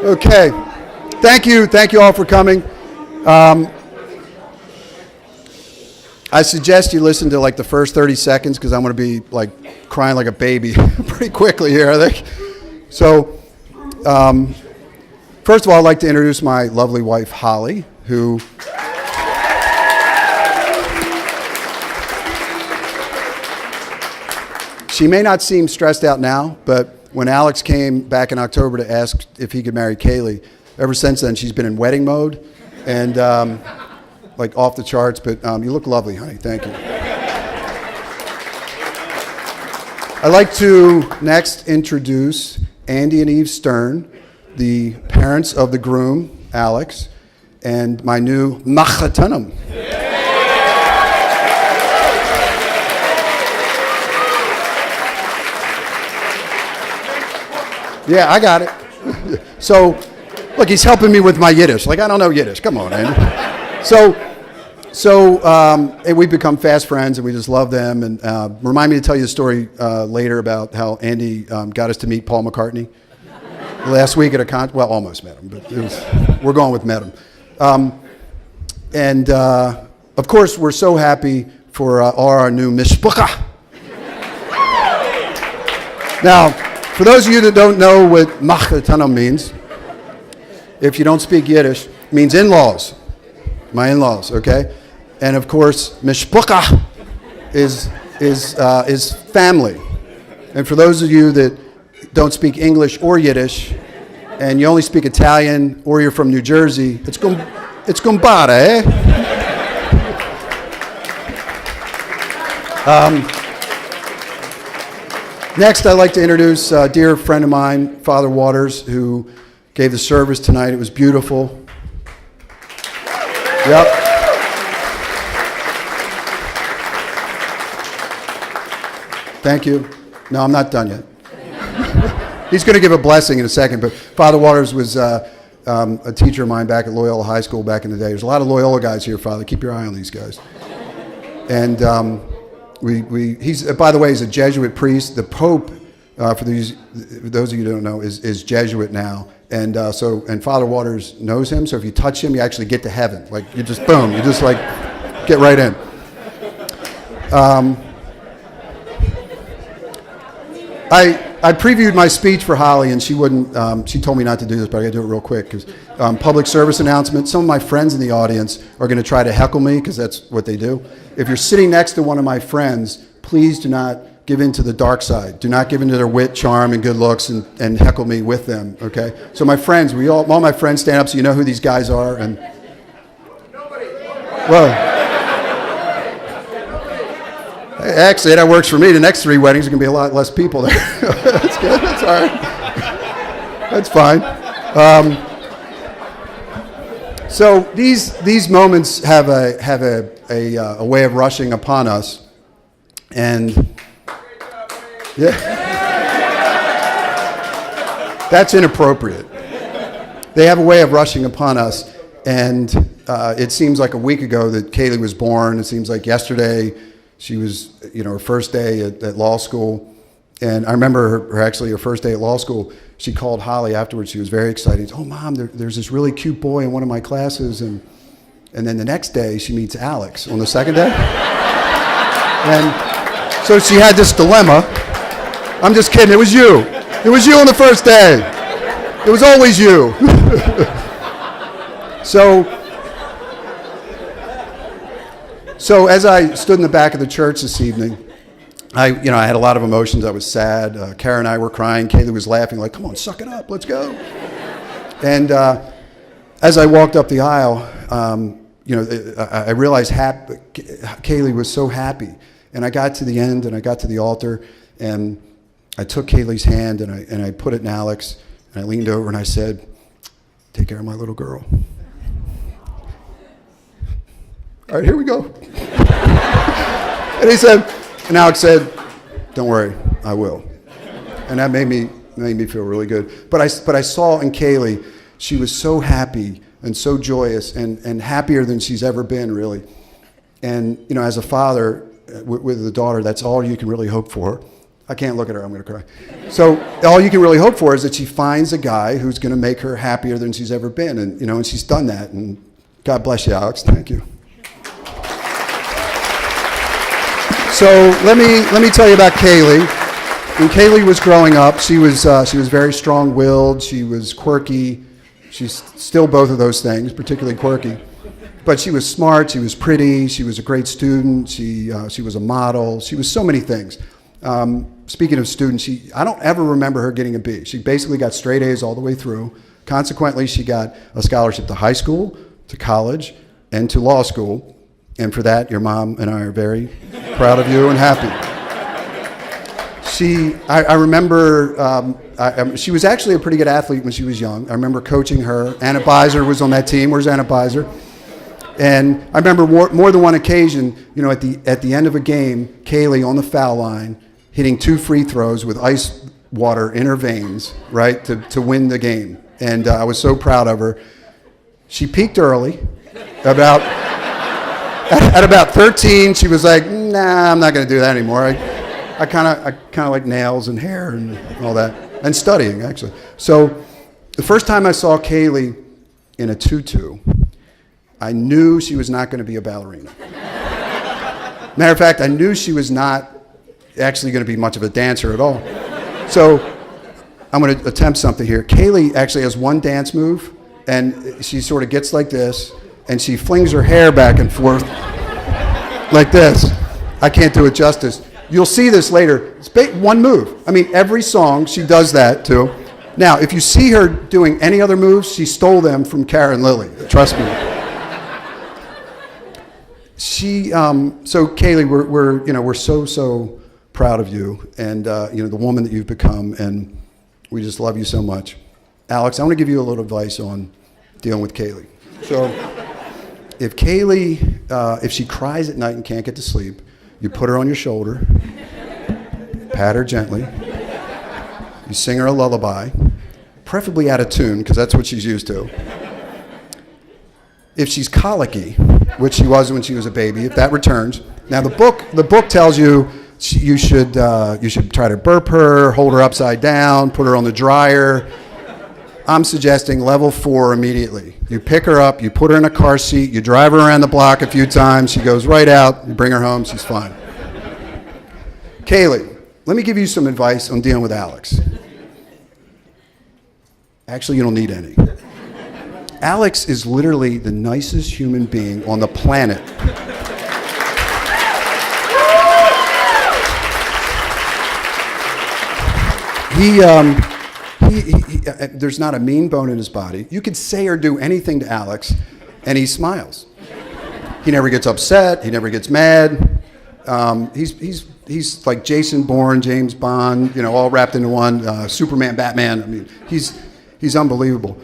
Okay. Thank you all for coming. I suggest you listen to like the first 30 seconds because I'm going to be like crying like a baby pretty quickly here, I think. So, first of all, I'd like to introduce my lovely wife, Holly, who she may not seem stressed out now, but when Alex came back in October to ask if he could marry Kaylie, ever since then she's been in wedding mode and like off the charts. But you look lovely, honey. Thank you. I'd like to next introduce Andy and Eve Stern, the parents of the groom, Alex, and my new Machatanum. Yeah, I got it. So, look, he's helping me with my Yiddish. Like, I don't know Yiddish. Come on, Andy. So we've become fast friends, and we just love them. And remind me to tell you a story later about how Andy got us to meet Paul McCartney last week at a concert. Well, almost met him, but we're going with met him. And of course, we're so happy for all our new mishpucha. Now, for those of you that don't know what machatana means, if you don't speak Yiddish, it means in-laws. My in-laws, okay? And of course, mishpucha is family. And for those of you that don't speak English or Yiddish, and you only speak Italian, or you're from New Jersey, it's gumbada, eh? Next, I'd like to introduce a dear friend of mine, Father Waters, who gave the service tonight. It was beautiful. Yep. Thank you. No, I'm not done yet. He's going to give a blessing in a second, but Father Waters was a teacher of mine back at Loyola High School back in the day. There's a lot of Loyola guys here, Father. Keep your eye on these guys. And he's, by the way, he's a Jesuit priest. The Pope, for those of you who don't know, is Jesuit now. And and Father Waters knows him, so if you touch him, you actually get to heaven. Like, you just, boom, you just like get right in. I previewed my speech for Holly, and she wouldn't. She told me not to do this, but I got to do it real quick because public service announcement. Some of my friends in the audience are going to try to heckle me because that's what they do. If you're sitting next to one of my friends, please do not give in to the dark side. Do not give in to their wit, charm, and good looks, and heckle me with them. Okay. So my friends, all my friends stand up so you know who these guys are. And well. Actually, that works for me. The next 3 weddings are going to be a lot less people there. That's good. That's all right. That's fine. So these moments have a way of rushing upon us, and yeah, that's inappropriate. They have a way of rushing upon us, and it seems like a week ago that Kaylie was born. It seems like yesterday. She was, her first day at law school, and I remember her first day at law school. She called Holly afterwards. She was very excited. Oh, Mom, there's this really cute boy in one of my classes, and then the next day she meets Alex on the second day, and so she had this dilemma. I'm just kidding. It was you. It was you on the first day. It was always you. So as I stood in the back of the church this evening, I had a lot of emotions. I was sad. Kara and I were crying. Kaylie was laughing, like, "Come on, suck it up, let's go." And as I walked up the aisle, I realized Kaylie was so happy. And I got to the end, and I got to the altar, and I took Kaylie's hand, and I put it in Alex, and I leaned over, and I said, "Take care of my little girl." All right, here we go. And Alex said, "Don't worry, I will." And that made me feel really good. But I saw in Kaylie, she was so happy and so joyous and happier than she's ever been, really. And as a father with a daughter, that's all you can really hope for. I can't look at her, I'm going to cry. So all you can really hope for is that she finds a guy who's going to make her happier than she's ever been. And, and she's done that. And God bless you, Alex. Thank you. So let me tell you about Kaylie. When Kaylie was growing up, she was very strong-willed. She was quirky. She's still both of those things, particularly quirky. But she was smart. She was pretty. She was a great student. She was a model. She was so many things. Speaking of students, I don't ever remember her getting a B. She basically got straight A's all the way through. Consequently, she got a scholarship to high school, to college, and to law school. And for that, your mom and I are very proud of you and happy. I remember, she was actually a pretty good athlete when she was young. I remember coaching her. Anna Beiser was on that team. Where's Anna Beiser? And I remember more than one occasion, at the end of a game, Kaylie on the foul line, hitting 2 free throws with ice water in her veins, right, to win the game. And I was so proud of her. She peaked early. At about 13, she was like, nah, I'm not going to do that anymore. I kind of like nails and hair and all that, and studying, actually. So the first time I saw Kaylie in a tutu, I knew she was not going to be a ballerina. Matter of fact, I knew she was not actually going to be much of a dancer at all. So I'm going to attempt something here. Kaylie actually has one dance move, and she sort of gets like this, and she flings her hair back and forth like this. I can't do it justice. You'll see this later. It's one move. I mean, every song she does that too. Now, if you see her doing any other moves, she stole them from Karen Lilly. Trust me. So Kaylie, we're so proud of you and the woman that you've become, and we just love you so much. Alex, I want to give you a little advice on dealing with Kaylie. So if Kaylie, if she cries at night and can't get to sleep, you put her on your shoulder, pat her gently, you sing her a lullaby, preferably out of tune, because that's what she's used to. If she's colicky, which she was when she was a baby, if that returns. Now the book tells you you should try to burp her, hold her upside down, put her on the dryer. I'm suggesting level 4 immediately. You pick her up, you put her in a car seat, you drive her around the block a few times, she goes right out, you bring her home, she's fine. Kaylie, let me give you some advice on dealing with Alex. Actually, you don't need any. Alex is literally the nicest human being on the planet. There's not a mean bone in his body. You could say or do anything to Alex, and he smiles. He never gets upset. He never gets mad. He's like Jason Bourne, James Bond, all wrapped into one. Superman, Batman. I mean, he's unbelievable.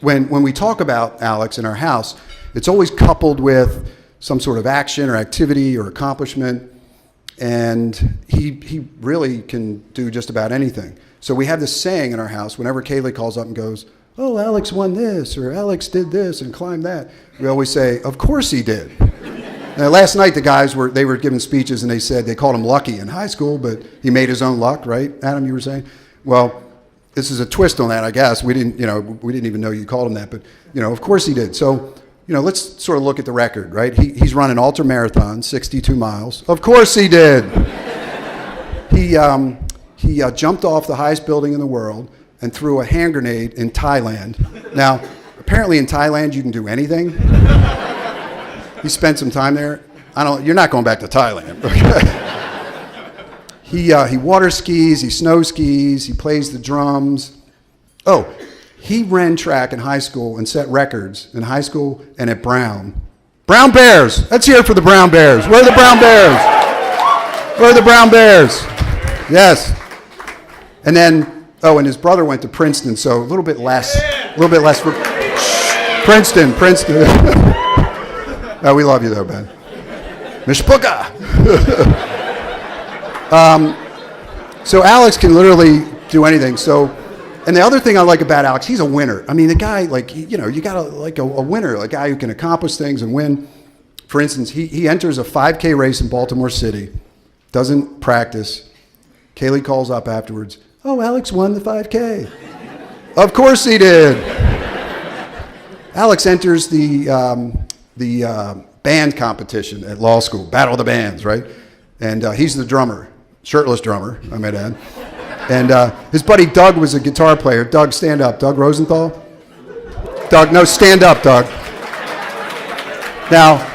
When we talk about Alex in our house, it's always coupled with some sort of action or activity or accomplishment, and he really can do just about anything. So we have this saying in our house, whenever Kaylie calls up and goes, oh, Alex won this, or Alex did this and climbed that, we always say, of course he did. Now, last night the guys were giving speeches, and they said they called him lucky in high school, but he made his own luck, right, Adam, you were saying? Well, this is a twist on that, I guess. We didn't even know you called him that, but of course he did. So, let's sort of look at the record, right? He's run an ultra marathon, 62 miles. Of course he did. He jumped off the highest building in the world and threw a hand grenade in Thailand. Now, apparently in Thailand you can do anything. He spent some time there. You're not going back to Thailand. Okay? He water skis, he snow skis, he plays the drums. Oh, he ran track in high school and set records in high school and at Brown. Brown Bears! Let's hear it for the Brown Bears. Where are the Brown Bears? Where are the Brown Bears? Yes. And then, and his brother went to Princeton, so a little bit less. Princeton. We love you though, Ben. Mishpuka! So Alex can literally do anything. And the other thing I like about Alex, he's a winner. I mean, the guy, you gotta like a winner, a guy who can accomplish things and win. For instance, he enters a 5K race in Baltimore City, doesn't practice. Kaylie calls up afterwards, "Oh, Alex won the 5K." Of course he did. Alex enters the band competition at law school, Battle of the Bands, right? And he's the drummer, shirtless drummer, I might add. And his buddy Doug was a guitar player. Doug, stand up. Doug Rosenthal? Doug, no, stand up, Doug. Now,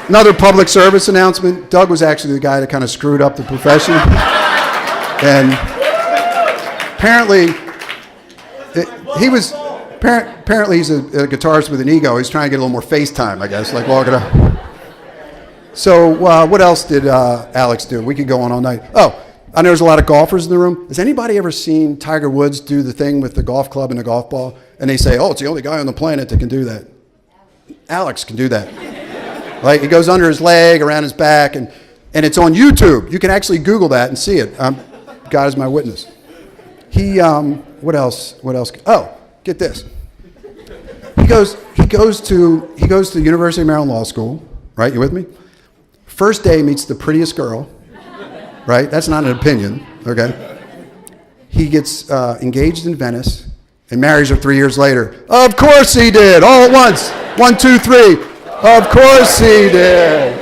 another public service announcement. Doug was actually the guy that kind of screwed up the profession. And apparently, apparently he's a guitarist with an ego. He's trying to get a little more face time, I guess, like walking up. So what else did Alex do? We could go on all night. Oh, I know there's a lot of golfers in the room. Has anybody ever seen Tiger Woods do the thing with the golf club and the golf ball? And they say, oh, it's the only guy on the planet that can do that. Alex can do that. Like, it goes under his leg, around his back, and it's on YouTube. You can actually Google that and see it. God is my witness. He, what else? Oh, get this. He goes to the University of Maryland Law School, right? You with me? First day meets the prettiest girl, right? That's not an opinion, okay? He gets engaged in Venice and marries her 3 years later. Of course he did, all at once. 1, 2, 3. Of course he did.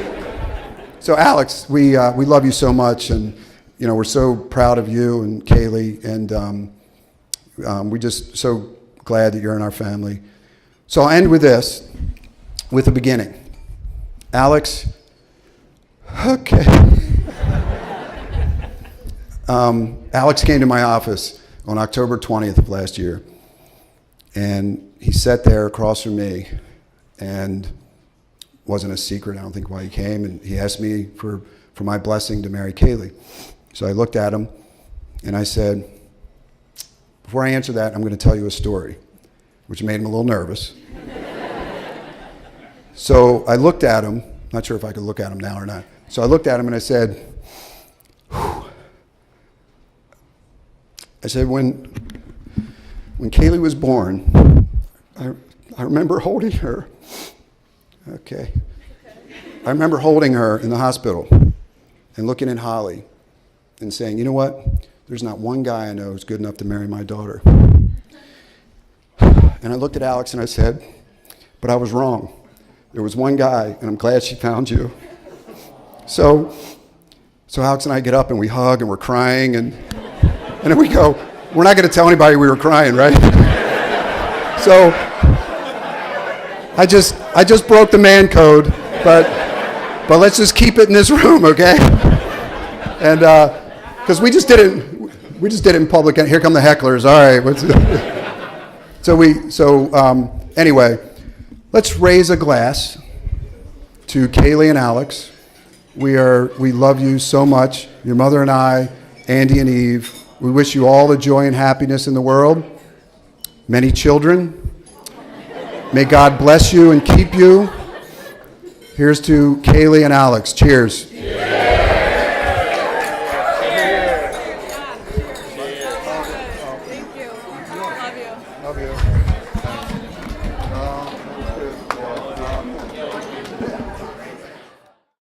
So Alex, we love you so much, and you know we're so proud of you and Kaylie, and we're just so glad that you're in our family. So I'll end with this, with a beginning. Alex, okay. Alex came to my office on October 20th of last year, and he sat there across from me, and wasn't a secret, I don't think, why he came, and he asked me for my blessing to marry Kaylie. So I looked at him, and I said, before I answer that, I'm going to tell you a story, which made him a little nervous. So I looked at him, not sure if I could look at him now or not. So I looked at him and I said, when Kaylie was born, I remember holding her. Okay. I remember holding her in the hospital and looking at Holly and saying, you know what? There's not one guy I know who's good enough to marry my daughter. And I looked at Alex and I said, but I was wrong. There was one guy, and I'm glad she found you. So Alex and I get up and we hug and we're crying, and then we go, we're not going to tell anybody we were crying, right? So I just broke the man code, but let's just keep it in this room, okay? And because we just did it in public. And here come the hecklers. All right. Anyway, let's raise a glass to Kaylie and Alex. We love you so much. Your mother and I, Andy and Eve. We wish you all the joy and happiness in the world. Many children. May God bless you and keep you. Here's to Kaylie and Alex. Cheers. Cheers.